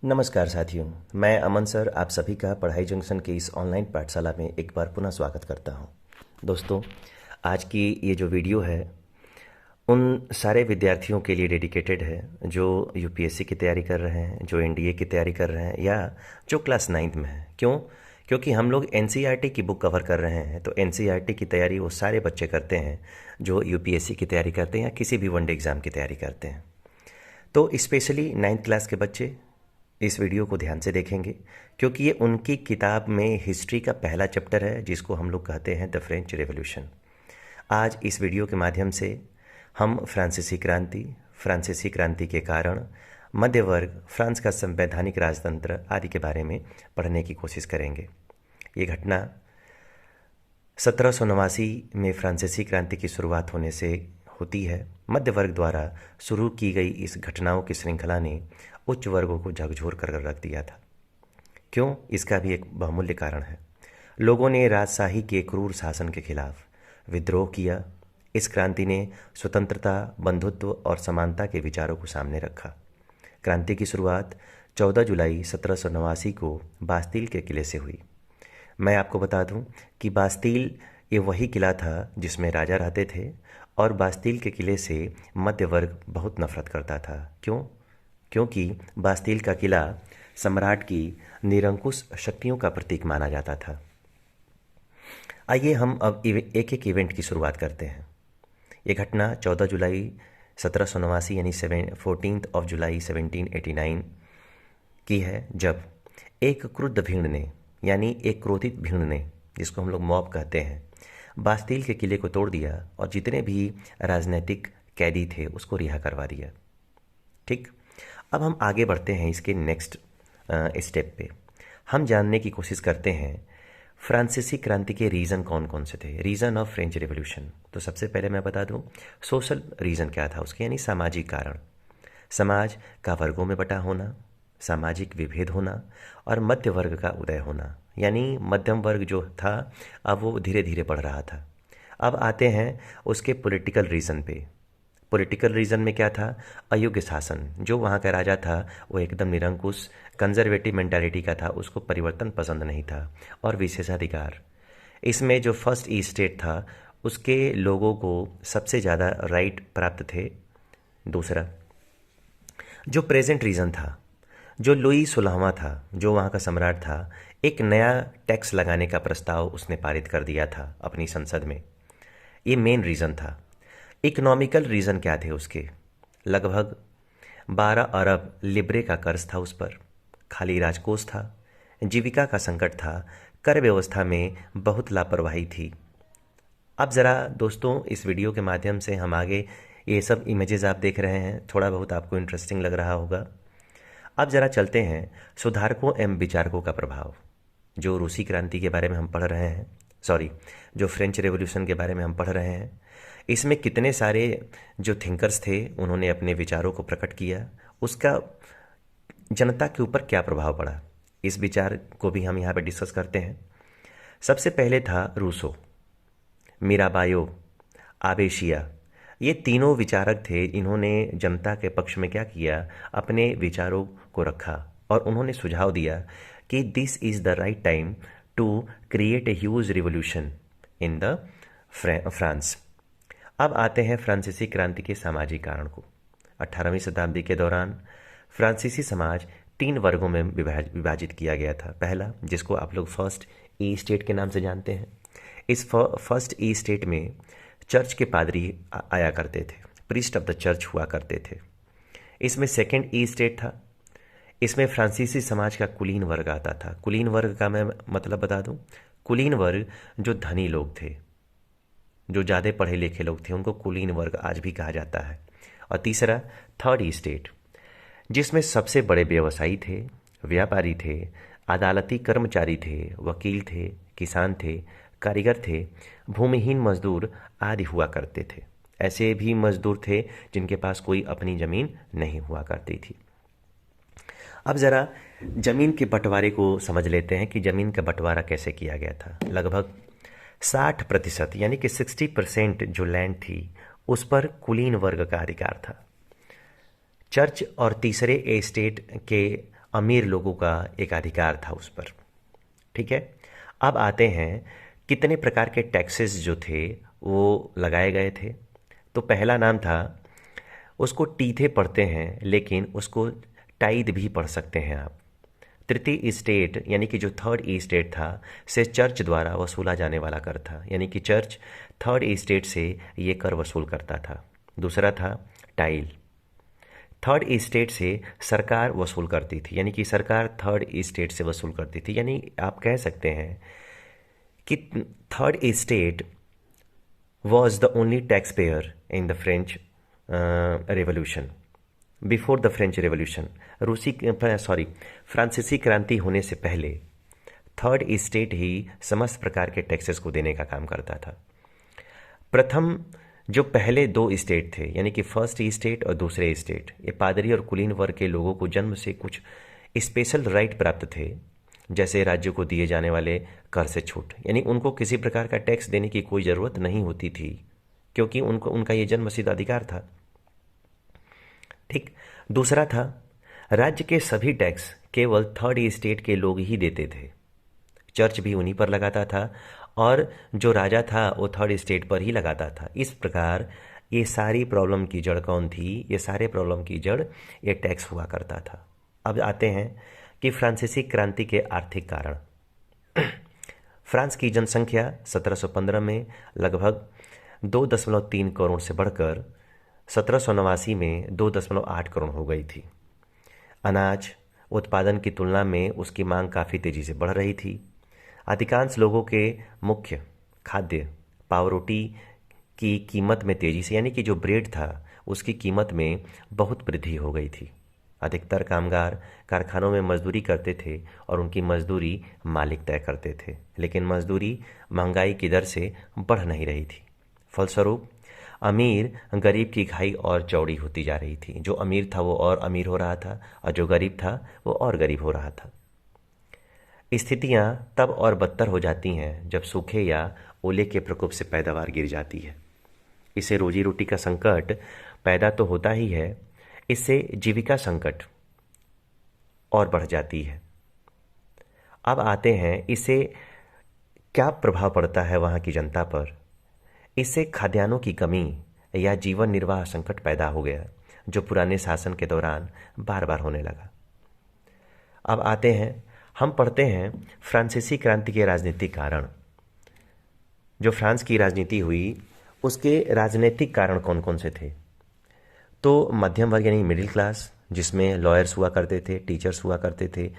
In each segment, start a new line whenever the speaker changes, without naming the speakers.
नमस्कार साथियों, मैं अमन सर आप सभी का पढ़ाई जंक्शन के इस ऑनलाइन पाठशाला में एक बार पुनः स्वागत करता हूं। दोस्तों, आज की ये जो वीडियो है उन सारे विद्यार्थियों के लिए डेडिकेटेड है जो यूपीएससी की तैयारी कर रहे हैं, जो एनडीए की तैयारी कर रहे हैं या जो क्लास 9th में है। क्यों? क्योंकि हम लोग एनसीईआरटी की बुक कवर कर रहे हैं। तो एनसीईआरटी की तैयारी वो सारे बच्चे करते हैं जो यूपीएससी की तैयारी करते हैं या किसी भी वनडे एग्ज़ाम की तैयारी करते हैं। तो स्पेशली 9th क्लास के बच्चे इस वीडियो को ध्यान से देखेंगे, क्योंकि ये उनकी किताब में हिस्ट्री का पहला चैप्टर है जिसको हम लोग कहते हैं द फ्रेंच रेवोल्यूशन। आज इस वीडियो के माध्यम से हम फ्रांसीसी क्रांति के कारण, मध्य वर्ग, फ्रांस का संवैधानिक राजतंत्र आदि के बारे में पढ़ने की कोशिश करेंगे। ये घटना 1789 में फ्रांसीसी क्रांति की शुरुआत होने से होती है। मध्य वर्ग द्वारा शुरू की गई इस घटनाओं की श्रृंखला ने उच्च वर्गों को झकझोर कर रख दिया था। क्यों? इसका भी एक बहुमूल्य कारण है। लोगों ने राजशाही के क्रूर शासन के खिलाफ विद्रोह किया। इस क्रांति ने स्वतंत्रता, बंधुत्व और समानता के विचारों को सामने रखा। क्रांति की शुरुआत 14 जुलाई 1789 को बास्तील के किले से हुई। मैं आपको बता दूं कि बास्तील ये वही किला था जिसमें राजा रहते थे और बास्तील के किले से मध्य वर्ग बहुत नफरत करता था। क्यों? क्योंकि बास्तील का किला सम्राट की निरंकुश शक्तियों का प्रतीक माना जाता था। आइए हम अब एक एक इवेंट की शुरुआत करते हैं। ये घटना 14 जुलाई 1789 यानी 14 जुलाई 1789 की है, जब एक क्रुद्ध भीड़ ने यानी एक क्रोधित भीड़ ने, जिसको हम लोग मॉब कहते हैं, बास्तील के किले को तोड़ दिया और जितने भी राजनीतिक कैदी थे उसको रिहा करवा दिया। ठीक, अब हम आगे बढ़ते हैं इसके नेक्स्ट स्टेप पे। हम जानने की कोशिश करते हैं फ्रांसीसी क्रांति के रीज़न कौन कौन से थे, रीज़न ऑफ फ्रेंच रिवॉल्यूशन। तो सबसे पहले मैं बता दूं सोशल रीज़न क्या था उसके, यानी सामाजिक कारण। समाज का वर्गों में बटा होना, सामाजिक विभेद होना और मध्य वर्ग का उदय होना, यानी मध्यम वर्ग जो था अब वो धीरे धीरे बढ़ रहा था। अब आते हैं उसके पॉलिटिकल रीज़न पे। पॉलिटिकल रीजन में क्या था? अयोग्य शासन। जो वहाँ का राजा था वो एकदम निरंकुश कंजर्वेटिव मेंटालिटी का था, उसको परिवर्तन पसंद नहीं था। और विशेषाधिकार, इसमें जो फर्स्ट ई स्टेट था उसके लोगों को सबसे ज़्यादा राइट प्राप्त थे। दूसरा जो प्रेजेंट रीजन था, जो लुई 16वां था, जो वहाँ का सम्राट था, एक नया टैक्स लगाने का प्रस्ताव उसने पारित कर दिया था अपनी संसद में। ये मेन रीज़न था। इकोनॉमिकल रीज़न क्या थे उसके? लगभग 12 अरब लिब्रे का कर्ज था उस पर, खाली राजकोष था, जीविका का संकट था, कर व्यवस्था में बहुत लापरवाही थी। अब ज़रा दोस्तों इस वीडियो के माध्यम से हम आगे, ये सब इमेजेस आप देख रहे हैं, थोड़ा बहुत आपको इंटरेस्टिंग लग रहा होगा। अब ज़रा चलते हैं सुधारकों एवं विचारकों का प्रभाव। जो रूसी क्रांति के बारे में हम पढ़ रहे हैं, जो फ्रेंच रेवोल्यूशन के बारे में हम पढ़ रहे हैं, इसमें कितने सारे जो थिंकर्स थे उन्होंने अपने विचारों को प्रकट किया, उसका जनता के ऊपर क्या प्रभाव पड़ा, इस विचार को भी हम यहाँ पे डिस्कस करते हैं। सबसे पहले था रूसो, मीराबायो, आबेशिया। ये तीनों विचारक थे। इन्होंने जनता के पक्ष में क्या किया? अपने विचारों को रखा और उन्होंने सुझाव दिया कि this is the right time to create a huge revolution in the France. अब आते हैं फ्रांसीसी क्रांति के सामाजिक कारण को। 18वीं शताब्दी के दौरान फ्रांसीसी समाज 3 वर्गों में विभाजित किया गया था। पहला, जिसको आप लोग फर्स्ट ई स्टेट के नाम से जानते हैं, इस फर्स्ट ई स्टेट में चर्च के पादरी आया करते थे, प्रीस्ट ऑफ द चर्च हुआ करते थे। इसमें सेकेंड ई स्टेट था, इसमें फ्रांसीसी समाज का कुलीन वर्ग आता था। कुलीन वर्ग का मैं मतलब बता दूं, कुलीन वर्ग जो धनी लोग थे, जो ज़्यादा पढ़े लिखे लोग थे, उनको कुलीन वर्ग आज भी कहा जाता है। और तीसरा थर्ड ई स्टेट, जिसमें सबसे बड़े व्यवसायी थे, व्यापारी थे, अदालती कर्मचारी थे, वकील थे, किसान थे, कारीगर थे, भूमिहीन मजदूर आदि हुआ करते थे। ऐसे भी मजदूर थे जिनके पास कोई अपनी ज़मीन नहीं हुआ करती थी। अब ज़रा ज़मीन के बंटवारे को समझ लेते हैं कि ज़मीन का बंटवारा कैसे किया गया था। लगभग 60% यानी कि 60% जो लैंड थी उस पर कुलीन वर्ग का अधिकार था। चर्च और तीसरे एस्टेट के अमीर लोगों का एक अधिकार था उस पर। ठीक है, अब आते हैं कितने प्रकार के टैक्सेस जो थे वो लगाए गए थे। तो पहला नाम था, उसको टीथे पढ़ते हैं लेकिन उसको टाइद भी पढ़ सकते हैं आप। तृतीय स्टेट यानी कि जो थर्ड स्टेट था से चर्च द्वारा वसूला जाने वाला कर था, यानी कि चर्च थर्ड स्टेट से ये कर वसूल करता था। दूसरा था टाइल, थर्ड स्टेट से सरकार वसूल करती थी, यानी कि सरकार थर्ड स्टेट से वसूल करती थी। यानी आप कह सकते हैं कि third state was the only tax payer in the French revolution, before the French revolution. फ्रांसीसी क्रांति होने से पहले थर्ड स्टेट ही समस्त प्रकार के टैक्सेस को देने का काम करता था। प्रथम जो पहले दो स्टेट थे, यानी कि फर्स्ट स्टेट और दूसरे स्टेट, ये पादरी और कुलीन वर्ग के लोगों को जन्म से कुछ स्पेशल राइट प्राप्त थे, जैसे राज्य को दिए जाने वाले कर से छूट, यानी उनको किसी प्रकार का टैक्स देने की कोई ज़रूरत नहीं होती थी क्योंकि उनका ये जन्मसिद्ध अधिकार था। ठीक। दूसरा था, राज्य के सभी टैक्स केवल थर्ड स्टेट के लोग ही देते थे, चर्च भी उन्हीं पर लगाता था और जो राजा था वो थर्ड स्टेट पर ही लगाता था। इस प्रकार ये सारी प्रॉब्लम की जड़ कौन थी? ये सारे प्रॉब्लम की जड़ ये टैक्स हुआ करता था। अब आते हैं कि फ्रांसीसी क्रांति के आर्थिक कारण। फ्रांस की जनसंख्या 1715 में लगभग 2.3 करोड़ से बढ़कर 1789 में 2.8 करोड़ हो गई थी। अनाज उत्पादन की तुलना में उसकी मांग काफ़ी तेज़ी से बढ़ रही थी। अधिकांश लोगों के मुख्य खाद्य पावरोटी की कीमत में तेज़ी से, यानी कि जो ब्रेड था उसकी कीमत में बहुत वृद्धि हो गई थी। अधिकतर कामगार कारखानों में मजदूरी करते थे और उनकी मजदूरी मालिक तय करते थे, लेकिन मजदूरी महंगाई की दर से बढ़ नहीं रही थी। फलस्वरूप अमीर गरीब की खाई और चौड़ी होती जा रही थी। जो अमीर था वो और अमीर हो रहा था और जो गरीब था वो और गरीब हो रहा था। स्थितियां तब और बदतर हो जाती हैं जब सूखे या ओले के प्रकोप से पैदावार गिर जाती है। इससे रोजी रोटी का संकट पैदा तो होता ही है, इससे जीविका संकट और बढ़ जाती है। अब आते हैं इससे क्या प्रभाव पड़ता है वहाँ की जनता पर। इससे खाद्यान्नों की कमी या जीवन निर्वाह संकट पैदा हो गया, जो पुराने शासन के दौरान बार बार होने लगा। अब आते हैं, हम पढ़ते हैं फ्रांसीसी क्रांति के राजनीतिक कारण। जो फ्रांस की राजनीति हुई उसके राजनीतिक कारण कौन कौन से थे? तो मध्यम वर्ग यानी मिडिल क्लास, जिसमें लॉयर्स हुआ करते थे, टीचर्स हुआ करते थे,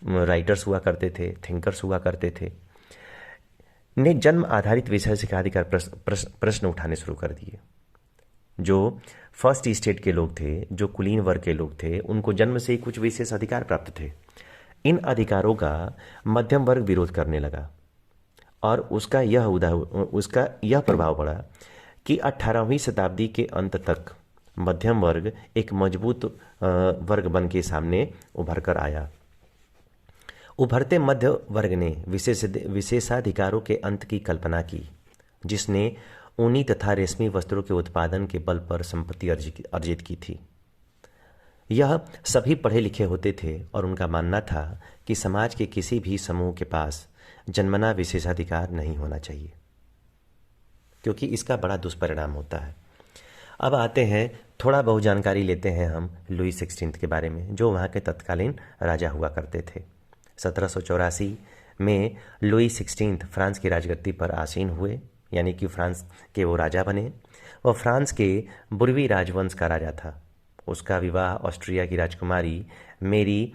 राइटर्स हुआ करते थे, थिंकर्स हुआ करते थे, ने जन्म आधारित विषय शिक्षाधिकार प्रश्न उठाने शुरू कर दिए। जो फर्स्ट स्टेट के लोग थे, जो कुलीन वर्ग के लोग थे, उनको जन्म से ही कुछ विशेष अधिकार प्राप्त थे। इन अधिकारों का मध्यम वर्ग विरोध करने लगा और उसका यह प्रभाव पड़ा कि 18वीं शताब्दी के अंत तक मध्यम वर्ग एक मजबूत वर्ग बन के सामने उभर कर आया। उभरते मध्य वर्ग ने विशेषाधिकारों के अंत की कल्पना की, जिसने ऊनी तथा रेशमी वस्त्रों के उत्पादन के बल पर संपत्ति अर्जित की थी। यह सभी पढ़े लिखे होते थे और उनका मानना था कि समाज के किसी भी समूह के पास जन्मना विशेषाधिकार नहीं होना चाहिए, क्योंकि इसका बड़ा दुष्परिणाम होता है। अब आते हैं, थोड़ा बहुत जानकारी लेते हैं हम लुई 16 के बारे में, जो वहाँ के तत्कालीन राजा हुआ करते थे। 1784 में लुई 16 फ्रांस की राजगद्दी पर आसीन हुए, यानी कि फ्रांस के वो राजा बने। वह फ्रांस के बुर्वी राजवंश का राजा था। उसका विवाह ऑस्ट्रिया की राजकुमारी मेरी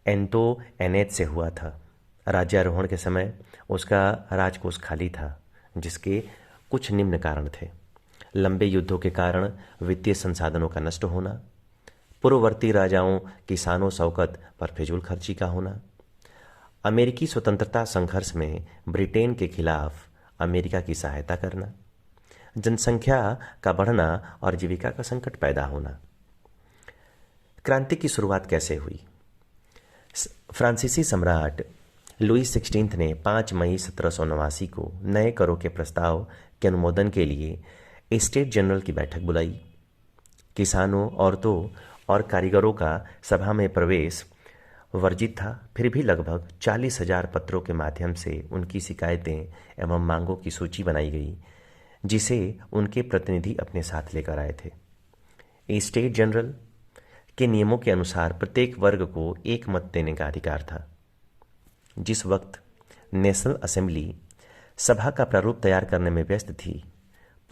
एंटोइनेट से हुआ था। राज्यारोहण के समय उसका राजकोष खाली था, जिसके कुछ निम्न कारण थे। लंबे युद्धों के कारण वित्तीय संसाधनों का नष्ट होना, पूर्ववर्ती राजाओं की शानो शौकत पर फिजूल खर्ची का होना, अमेरिकी स्वतंत्रता संघर्ष में ब्रिटेन के खिलाफ अमेरिका की सहायता करना, जनसंख्या का बढ़ना और जीविका का संकट पैदा होना। क्रांति की शुरुआत कैसे हुई? फ्रांसीसी सम्राट लुई 16 ने 5 मई 1789 को नए करों के प्रस्ताव के अनुमोदन के लिए स्टेट जनरल की बैठक बुलाई। किसानों, औरतों और कारीगरों का सभा में प्रवेश वर्जित था, फिर भी लगभग 40,000 पत्रों के माध्यम से उनकी शिकायतें एवं मांगों की सूची बनाई गई, जिसे उनके प्रतिनिधि अपने साथ लेकर आए थे। स्टेट जनरल के नियमों के अनुसार प्रत्येक वर्ग को एक मत देने का अधिकार था। जिस वक्त नेशनल असेंबली सभा का प्रारूप तैयार करने में व्यस्त थी,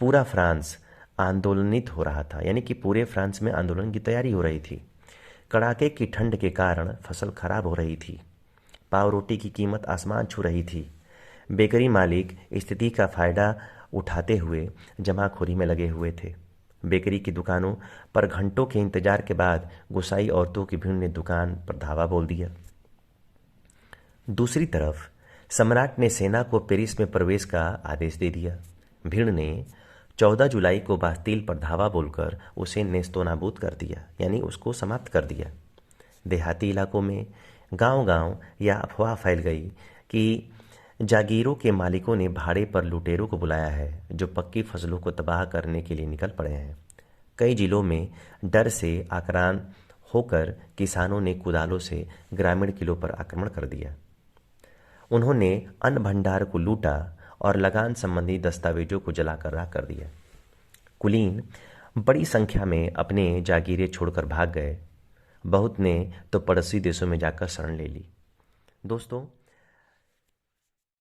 पूरा फ्रांस आंदोलनित हो रहा था, यानी कि पूरे फ्रांस में आंदोलन की तैयारी हो रही थी। कड़ाके की ठंड के कारण फसल खराब हो रही थी, पाव रोटी की कीमत आसमान छू रही थी। बेकरी मालिक स्थिति का फायदा उठाते हुए जमाखोरी में लगे हुए थे। बेकरी की दुकानों पर घंटों के इंतजार के बाद गुस्साई औरतों की भीड़ ने दुकान पर धावा बोल दिया। दूसरी तरफ सम्राट ने सेना को पेरिस में प्रवेश का आदेश दे दिया। भीड़ ने 14 जुलाई को बास्तील पर धावा बोलकर उसे नेस्तोनाबूद कर दिया, यानी उसको समाप्त कर दिया। देहाती इलाकों में गांव-गांव यह अफवाह फैल गई कि जागीरों के मालिकों ने भाड़े पर लुटेरों को बुलाया है, जो पक्की फसलों को तबाह करने के लिए निकल पड़े हैं। कई जिलों में डर से आक्रांत होकर किसानों ने कुदालों से ग्रामीण किलों पर आक्रमण कर दिया। उन्होंने अन्न भंडार को लूटा और लगान संबंधी दस्तावेजों को जलाकर राख कर दिया। कुलीन बड़ी संख्या में अपने जागीरें छोड़कर भाग गए। बहुत ने तो पड़ोसी देशों में जाकर शरण ले ली। दोस्तों,